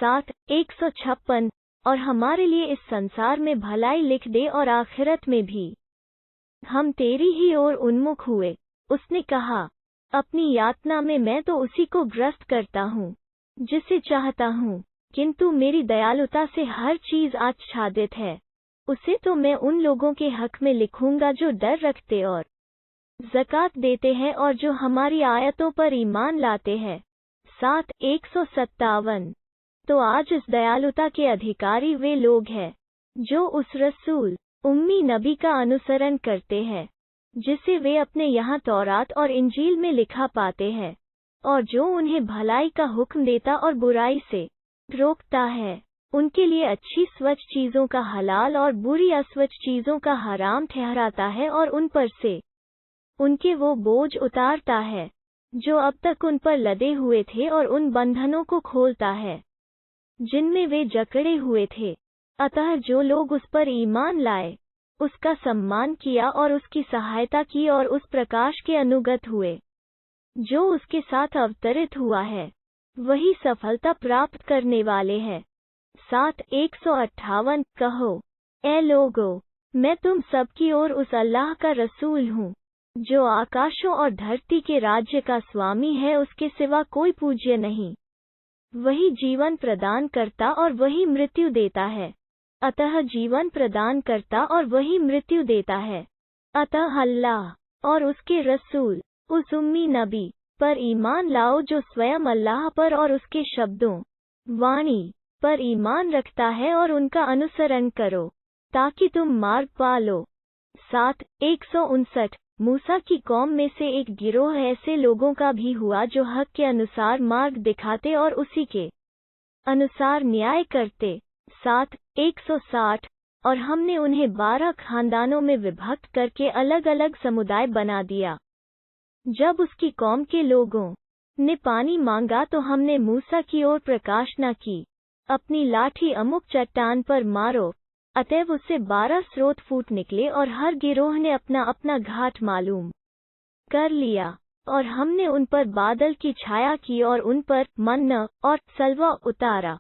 7:156 और हमारे लिए इस संसार में भलाई लिख दे और आखिरत में भी हम तेरी ही ओर उन्मुख हुए। उसने कहा, अपनी यातना में मैं तो उसी को ग्रस्त करता हूँ जिसे चाहता हूँ, किंतु मेरी दयालुता से हर चीज आच्छादित है। उसे तो मैं उन लोगों के हक में लिखूंगा जो डर रखते और ज़कात देते हैं और जो हमारी आयतों पर ईमान लाते हैं। 7:157 तो आज इस दयालुता के अधिकारी वे लोग हैं जो उस रसूल उम्मी नबी का अनुसरण करते हैं जिसे वे अपने यहाँ तौरात और इंजील में लिखा पाते हैं, और जो उन्हें भलाई का हुक्म देता और बुराई से रोकता है। उनके लिए अच्छी स्वच्छ चीज़ों का हलाल और बुरी अस्वच्छ चीज़ों का हराम ठहराता है, और उन पर से उनके वो बोझ उतारता है जो अब तक उन पर लदे हुए थे, और उन बंधनों को खोलता है जिनमें वे जकड़े हुए थे। अतः जो लोग उस पर ईमान लाए, उसका सम्मान किया और उसकी सहायता की और उस प्रकाश के अनुगत हुए जो उसके साथ अवतरित हुआ है, वही सफलता प्राप्त करने वाले हैं। 7:158 कहो, ए लोगो, मैं तुम सबकी ओर उस अल्लाह का रसूल हूँ जो आकाशों और धरती के राज्य का स्वामी है, उसके सिवा कोई पूज्य नहीं। वही जीवन प्रदान करता और वही मृत्यु देता है। अतः जीवन प्रदान करता और वही मृत्यु देता है। अतः अल्लाह और उसके रसूल उस उम्मी नबी पर ईमान लाओ जो स्वयं अल्लाह पर और उसके शब्दों वाणी पर ईमान रखता है, और उनका अनुसरण करो ताकि तुम मार्ग पालो। 7:159 मूसा की कौम में से एक गिरोह ऐसे लोगों का भी हुआ जो हक के अनुसार मार्ग दिखाते और उसी के अनुसार न्याय करते। 7:160 और हमने उन्हें 12 खानदानों में विभक्त करके अलग अलग समुदाय बना दिया। जब उसकी कौम के लोगों ने पानी मांगा तो हमने मूसा की ओर प्रकाश न की, अपनी लाठी अमुक चट्टान पर मारो। अतएव उससे 12 स्रोत फूट निकले और हर गिरोह ने अपना अपना घाट मालूम कर लिया, और हमने उन पर बादल की छाया की और उन पर मन्ना और सलवा उतारा।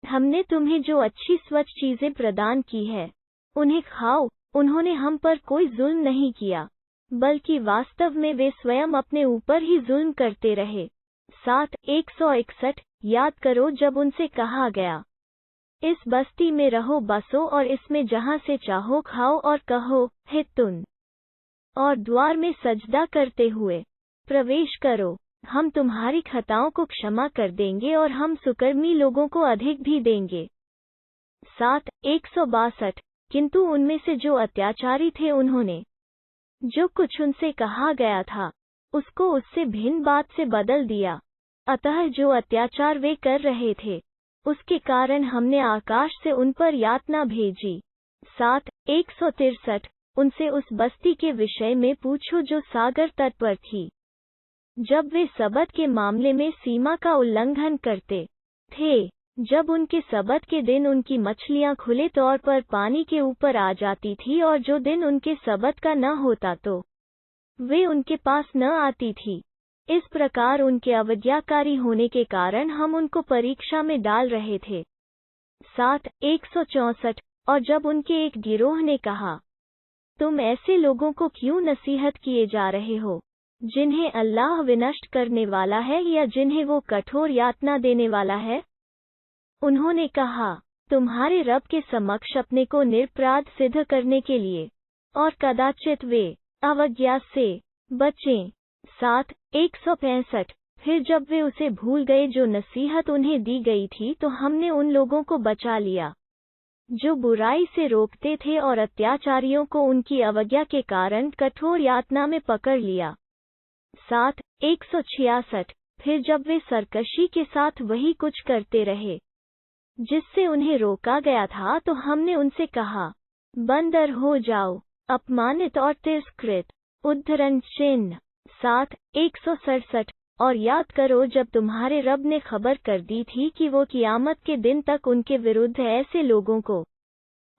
हमने तुम्हें जो अच्छी स्वच्छ चीजें प्रदान की है उन्हें खाओ। उन्होंने हम पर कोई जुल्म नहीं किया, बल्कि वास्तव में वे स्वयं अपने ऊपर ही जुल्म करते रहे। 7:161 याद करो जब उनसे कहा गया, इस बस्ती में रहो बसो और इसमें जहाँ से चाहो खाओ, और कहो, हित्तुन और द्वार में सजदा करते हुए प्रवेश करो, हम तुम्हारी खताओं को क्षमा कर देंगे और हम सुकर्मी लोगों को अधिक भी देंगे। 7:162 किंतु उनमें से जो अत्याचारी थे उन्होंने जो कुछ उनसे कहा गया था उसको उससे भिन्न बात से बदल दिया। अतः जो अत्याचार वे कर रहे थे उसके कारण हमने आकाश से उन पर यातना भेजी। 7:163 उनसे उस बस्ती के विषय में पूछो जो सागर तट पर थी। जब वे सबत के मामले में सीमा का उल्लंघन करते थे, जब उनके सबत के दिन उनकी मछलियां खुले तौर पर पानी के ऊपर आ जाती थी, और जो दिन उनके सबत का न होता तो वे उनके पास न आती थी। इस प्रकार उनके अवज्ञाकारी होने के कारण हम उनको परीक्षा में डाल रहे थे। 7:164 और जब उनके एक गिरोह ने कहा, तुम ऐसे लोगों को क्यों नसीहत किए जा रहे हो जिन्हें अल्लाह विनष्ट करने वाला है या जिन्हें वो कठोर यातना देने वाला है? उन्होंने कहा, तुम्हारे रब के समक्ष अपने को निरपराध सिद्ध करने के लिए, और कदाचित वे अवज्ञा से बचें। 7:165 फिर जब वे उसे भूल गए जो नसीहत उन्हें दी गई थी, तो हमने उन लोगों को बचा लिया जो बुराई से रोकते थे, और अत्याचारियों को उनकी अवज्ञा के कारण कठोर यातना में पकड़ लिया। 7:166 फिर जब वे सरकशी के साथ वही कुछ करते रहे जिससे उन्हें रोका गया था, तो हमने उनसे कहा, बंदर हो जाओ, अपमानित और तिरस्कृत। उद्धरण चिन्ह। 7:167 और याद करो जब तुम्हारे रब ने खबर कर दी थी कि वो क़यामत के दिन तक उनके विरुद्ध ऐसे लोगों को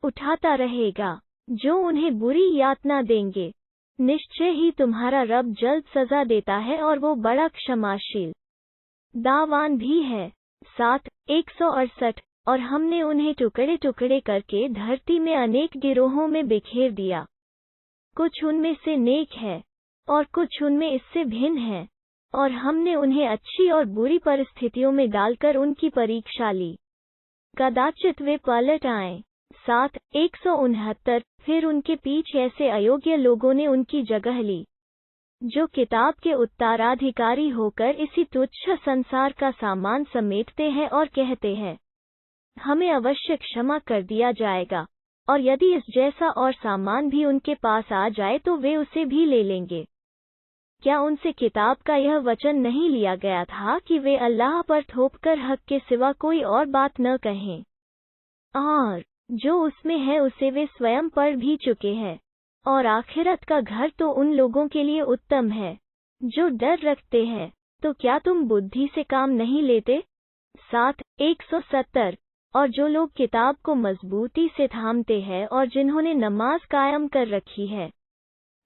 उठाता रहेगा जो उन्हें बुरी यातना देंगे। निश्चय ही तुम्हारा रब जल्द सजा देता है और वो बड़ा क्षमाशील दावान भी है। 7 168 और हमने उन्हें टुकड़े टुकड़े करके धरती में अनेक गिरोहों में बिखेर दिया। कुछ उनमें से नेक है और कुछ उनमें इससे भिन्न है, और हमने उन्हें अच्छी और बुरी परिस्थितियों में डालकर उनकी परीक्षा ली। कदाचित वे पलट आएं। 7 169 फिर उनके पीछे ऐसे अयोग्य लोगों ने उनकी जगह ली, जो किताब के उत्तराधिकारी होकर इसी तुच्छ संसार का सामान समेटते हैं और कहते हैं, हमें अवश्य क्षमा कर दिया जाएगा, और यदि इस जैसा और सामान भी उनके पास आ जाए तो वे उसे भी ले लेंगे। क्या उनसे किताब का यह वचन नहीं लिया गया था कि वे अल्लाह पर थोपकर हक के सिवा कोई और बात न कहें, और जो उसमें है उसे वे स्वयं पढ़ भी चुके हैं, और आखिरत का घर तो उन लोगों के लिए उत्तम है जो डर रखते हैं। तो क्या तुम बुद्धि से काम नहीं लेते? 7 170 और जो लोग किताब को मजबूती से थामते हैं और जिन्होंने नमाज कायम कर रखी है,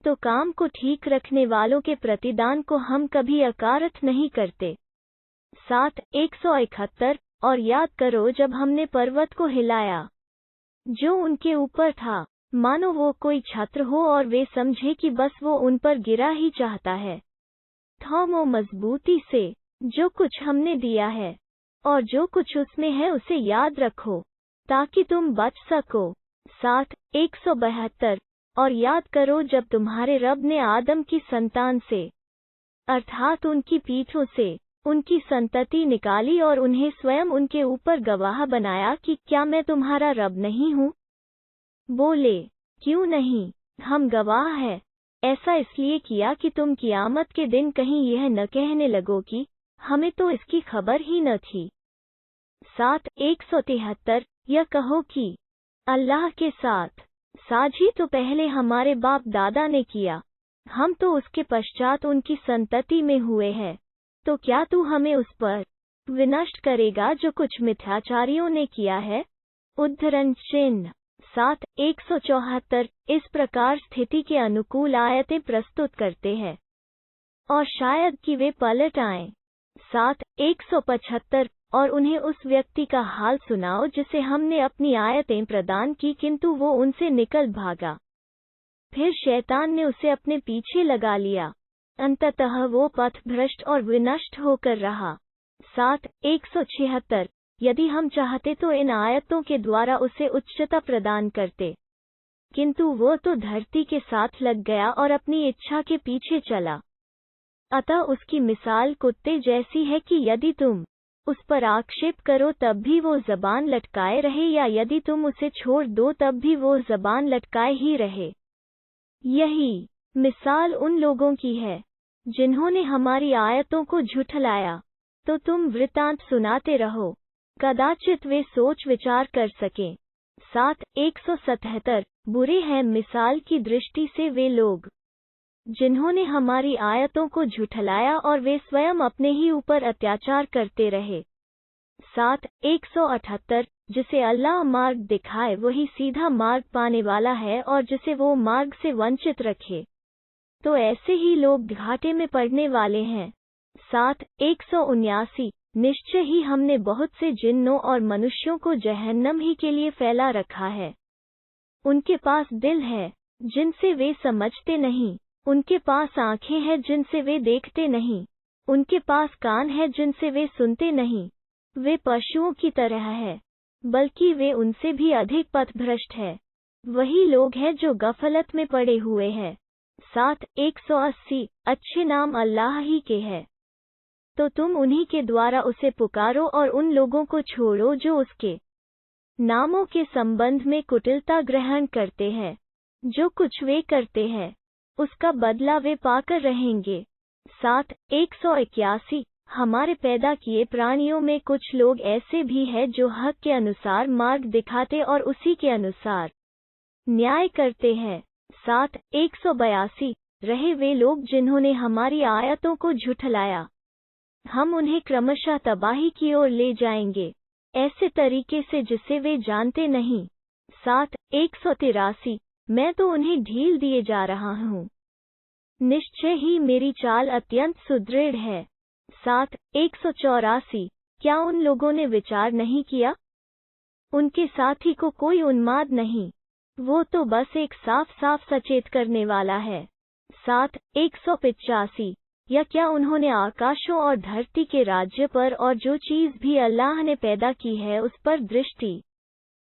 तो काम को ठीक रखने वालों के प्रतिदान को हम कभी अकारथ नहीं करते। 7 171 और याद करो जब हमने पर्वत को हिलाया जो उनके ऊपर था, मानो वो कोई छत्र हो और वे समझे कि बस वो उन पर गिरा ही चाहता है। थामो मजबूती से जो कुछ हमने दिया है, और जो कुछ उसमें है उसे याद रखो ताकि तुम बच सको। 7 172 और याद करो जब तुम्हारे रब ने आदम की संतान से, अर्थात उनकी पीठों से, उनकी संतति निकाली और उन्हें स्वयं उनके ऊपर गवाह बनाया कि क्या मैं तुम्हारा रब नहीं हूँ? बोले, क्यों नहीं, हम गवाह हैं। ऐसा इसलिए किया कि तुम कियामत के दिन कहीं यह न कहने लगो कि हमें तो इसकी खबर ही न थी। 7 173 यह कहो कि अल्लाह के साथ साझी तो पहले हमारे बाप दादा ने किया, हम तो उसके पश्चात उनकी संतति में हुए हैं, तो क्या तू हमें उस पर विनष्ट करेगा जो कुछ मिथ्याचारियों ने किया है? उद्धरण चिन्ह 7 174 इस प्रकार स्थिति के अनुकूल आयतें प्रस्तुत करते हैं, और शायद कि वे पलट आएं। 7 175 और उन्हें उस व्यक्ति का हाल सुनाओ जिसे हमने अपनी आयतें प्रदान की किंतु वो उनसे निकल भागा। फिर शैतान ने उसे अपने पीछे लगा लिया, अंततः वो पथभ्रष्ट और विनष्ट होकर रहा। 7 176 यदि हम चाहते तो इन आयतों के द्वारा उसे उच्चता प्रदान करते, किंतु वो तो धरती के साथ लग गया और अपनी इच्छा के पीछे चला। अतः उसकी मिसाल कुत्ते जैसी है कि यदि तुम उस पर आक्षेप करो तब भी वो ज़बान लटकाए रहे, या यदि तुम उसे छोड़ दो तब भी वो ज़बान लटकाए ही रहे। यही मिसाल उन लोगों की है जिन्होंने हमारी आयतों को झुठलाया। तो तुम वृतांत सुनाते रहो, कदाचित वे सोच विचार कर सकें। 7 177 बुरे हैं मिसाल की दृष्टि से वे लोग जिन्होंने हमारी आयतों को झुठलाया और वे स्वयं अपने ही ऊपर अत्याचार करते रहे। 7 178 जिसे अल्लाह मार्ग दिखाए वही सीधा मार्ग पाने वाला है, और जिसे वो मार्ग से वंचित रखे तो ऐसे ही लोग घाटे में पड़ने वाले हैं। 7 179 निश्चय ही हमने बहुत से जिन्नों और मनुष्यों को जहन्नम ही के लिए फैला रखा है। उनके पास दिल है जिनसे वे समझते नहीं, उनके पास आंखें हैं जिनसे वे देखते नहीं, उनके पास कान है जिनसे वे सुनते नहीं। वे पशुओं की तरह है, बल्कि वे उनसे भी अधिक पथभ्रष्ट है। वही लोग हैं जो गफलत में पड़े हुए हैं। 7 180 अच्छे नाम अल्लाह ही के हैं, तो तुम उन्हीं के द्वारा उसे पुकारो और उन लोगों को छोड़ो जो उसके नामों के संबंध में कुटिलता ग्रहण करते हैं। जो कुछ वे करते हैं उसका बदला वे पाकर रहेंगे। 7 181 हमारे पैदा किए प्राणियों में कुछ लोग ऐसे भी हैं जो हक के अनुसार मार्ग दिखाते और उसी के अनुसार न्याय करते हैं। 7 182 रहे वे लोग जिन्होंने हमारी आयतों को झुठलाया, हम उन्हें क्रमशः तबाही की ओर ले जाएंगे, ऐसे तरीके से जिसे वे जानते नहीं। 7 183 मैं तो उन्हें ढील दिए जा रहा हूँ, निश्चय ही मेरी चाल अत्यंत सुदृढ़ है। 7 184 क्या उन लोगों ने विचार नहीं किया? उनके साथी को कोई उन्माद नहीं, वो तो बस एक साफ साफ सचेत करने वाला है। 7 185 या क्या उन्होंने आकाशों और धरती के राज्य पर और जो चीज भी अल्लाह ने पैदा की है उस पर दृष्टि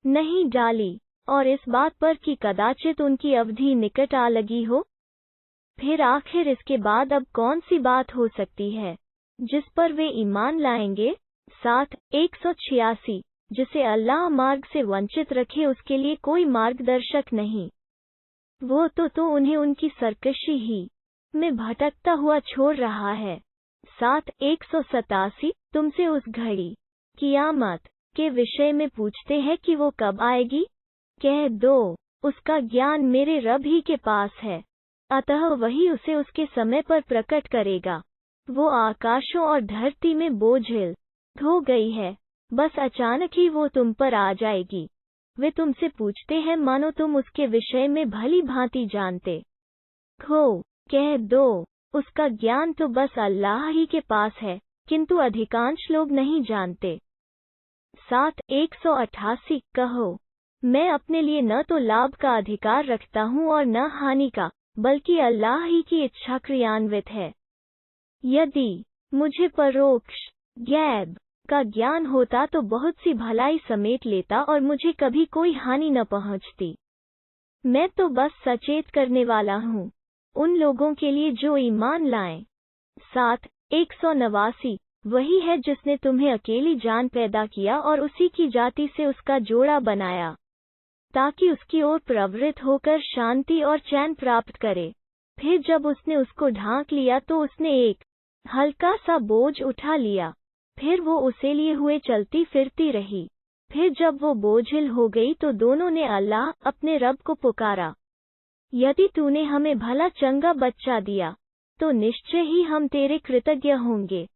नहीं डाली, और इस बात पर कि कदाचित उनकी अवधि निकट आ लगी हो? फिर आखिर इसके बाद अब कौन सी बात हो सकती है जिस पर वे ईमान लाएंगे? 7 186 जिसे अल्लाह मार्ग से वंचित रखे उसके लिए कोई मार्गदर्शक नहीं, वो तो उन्हें उनकी सरकशी ही में भटकता हुआ छोड़ रहा है। 7 187 तुमसे उस घड़ी कियामत के विषय में पूछते हैं कि वो कब आएगी? कह दो, उसका ज्ञान मेरे रब ही के पास है, अतः वही उसे उसके समय पर प्रकट करेगा। वो आकाशों और धरती में बोझिल हो गई है, बस अचानक ही वो तुम पर आ जाएगी। वे तुमसे पूछते हैं मानो तुम उसके विषय में भली भांति जानते हो। कह दो, उसका ज्ञान तो बस अल्लाह ही के पास है, किंतु अधिकांश लोग नहीं जानते। 7 188 कहो, मैं अपने लिए न तो लाभ का अधिकार रखता हूँ और न हानि का, बल्कि अल्लाह ही की इच्छा क्रियान्वित है। यदि मुझे परोक्ष गैब का ज्ञान होता तो बहुत सी भलाई समेट लेता और मुझे कभी कोई हानि न पहुंचती। मैं तो बस सचेत करने वाला हूँ उन लोगों के लिए जो ईमान लाएं। 7 189 वही है जिसने तुम्हें अकेली जान पैदा किया और उसी की जाति से उसका जोड़ा बनाया, ताकि उसकी ओर प्रवृत्त होकर शांति और चैन प्राप्त करे। फिर जब उसने उसको ढांक लिया तो उसने एक हल्का सा बोझ उठा लिया, फिर वो उसे लिए हुए चलती फिरती रही। फिर जब वो बोझिल हो गई तो दोनों ने अल्लाह अपने रब को पुकारा, यदि तूने हमें भला चंगा बच्चा दिया तो निश्चय ही हम तेरे कृतज्ञ होंगे।